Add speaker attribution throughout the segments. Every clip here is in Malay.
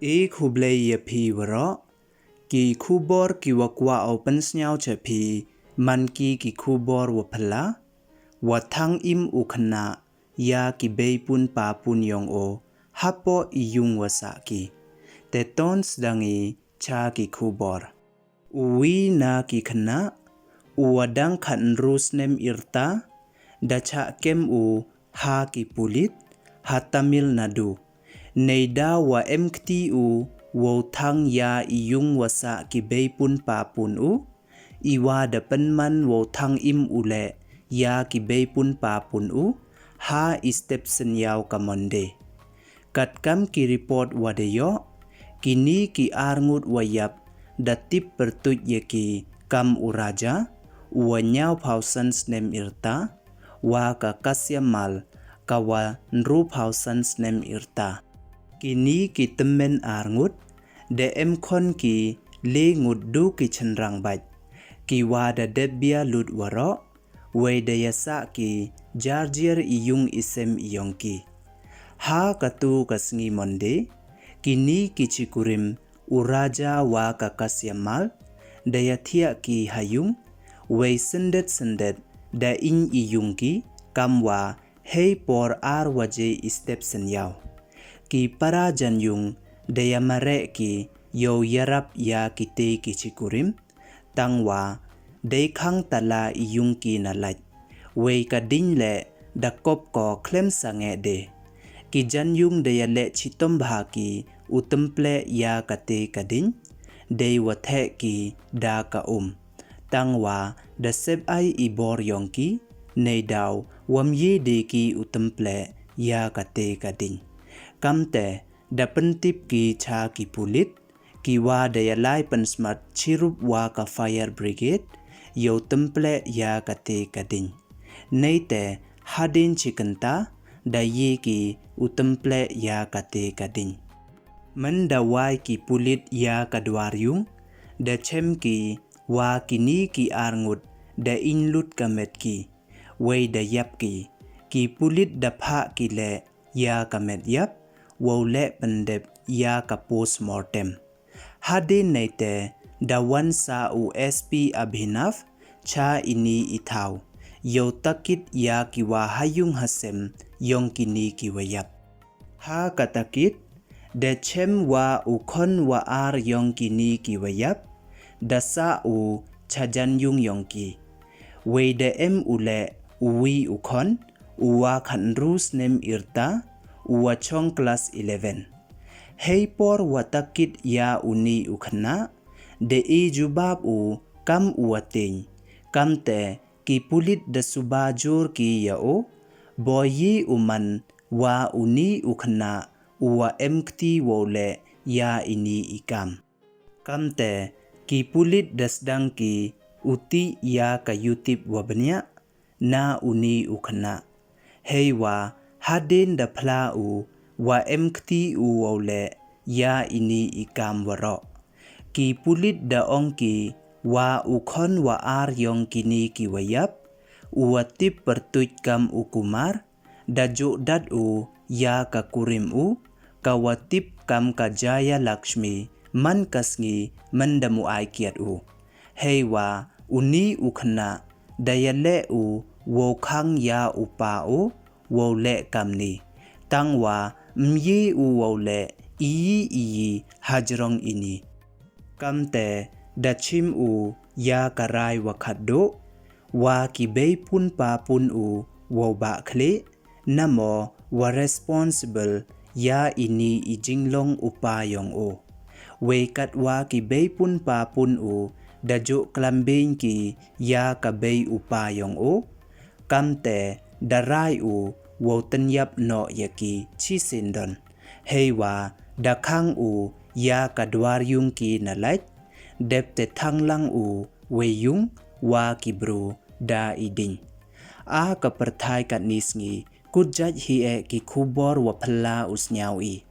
Speaker 1: E kublai ya pi waro ki kubor ki wakwa open snyao che pi man ki kubor wapala watang im ukna ya ki beipun pa pun yong o hapo iyung wasaki te tons dangi cha ki kubor uwi na ki khna uwadang khan rus nem irta da cha kem u ha ki pulit ha Tamil Nadu neida wa emkti u wo thang ya iyung wasa ki beipun pa pun u iwa da penman wo thang im ule ya ki beipun pa pun u ha istep senyao kamonde katkam ki report wadeyo kini ki arngut wayap da tip pertuj ye ki kam uraja uwanyao pausans nem irta wa ka kasyamal kawa nru pausans nem irta kini ki temen arngut de emkhon ki le ngut du ki chenrang baj ki wada debia lut waro we de yasa ki jarjir iyung isem iyongki ha katu kasngi monde kini ki chikurim uraja wa kakasyamal dayathia ki hayung we sendet da in iyungki kamwa hei por ar waje step senyao ki para janyung dayamare ki yo yarap ya kite ki chikurim tangwa dekhang tala iyung ki nalaj we ka dinle da kop ko klem sange de ki janyung dayale chitom bha ki utemple ya kate kadin de wathe ki da ka tangwa da seb ai ibor yongki neidau wamye de ki utemple ya kate kadin kamte da pentip ki cha ki pulit ki wa dayalai pensmat chirup wa ka fire brigade yo temple ya kate kadin neite hadin chikanta da ye ki utemple ya kate kadin man da wai ki pulit ya kadwaryung da chem ki wa kini ki arngut da inlut kamet ki we da yap ki pulit da pha ki le ya kamet yap wo le pendep ya ka postmortem hadin neite da wan sa u SP Abhinav cha ini ithau yo takit ya ki wa hayung hasem yong kini ki wayap ha katakit de chem wa ukhon wa ar yong kini ki wayap da sa u chajan yung yong ki we de em ule uwi ukhon uwa khan rus nem irta uwa chong class 11 hei por watakit ya uni ukhna de e jubab u kam uwating kamte ki pulit da subajur ki yao boyi uman wa uni ukhna uwa emkti wole ya ini ikam kamte ki pulit dasdang ki uti ya ka yutip wabnya na uni ukhna hei wa hadin da phla u wa emkti u wole ya ini ikam waro ki pulit da ongki wa ukhon wa ar yong kini ki wayap uwa tip pertuj kam ukumar da jo dat u ya ka kurim u kawatip kam ka jaya lakshmi man kasngi mandamu ai kiat u hei wa uni ukhna dayale u wo khang ya upa u wo le kamni tangwa myi u wo le iyi hajrong ini kamte dachim u ya karai wakhado wa ki beipun pa pun u wo ba khle namo wa responsible ya ini ijinglong upayong o we katwa ki beipun pa pun u dajo klambing ki ya ka bei upayong o kamte darai u wo tanyap no yaki chisindon heiwa dakhang u ya kadwaryung ki nalaj depte thanglang u weyung wa ki bru da iding a ka perthai kat nisngi kujaj hi e ki khubor wa phalla usnyau i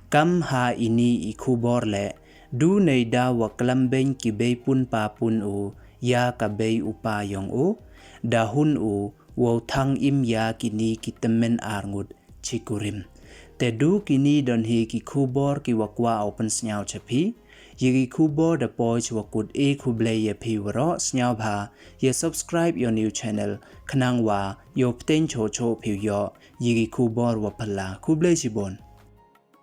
Speaker 1: kam ha ini I khubor le du neida wa klambeng ki beipun pa pun u ya ka bei upayong u dahun u wo thang im ya kini ki temen arngut chikurim แต่ดูกินีดอนเฮกิคูบอร์กิวกว่าเอาเป็นสญาวเฉพียีกิคูบอร์ดปอยชวกุดเอคูเบลยพีวรอสญาวพาอย่า subscribe your new channel ขนังว่าโยบเต้นโชโชผิวยอยีกิคูบอร์วพลาคูเบลจิบอน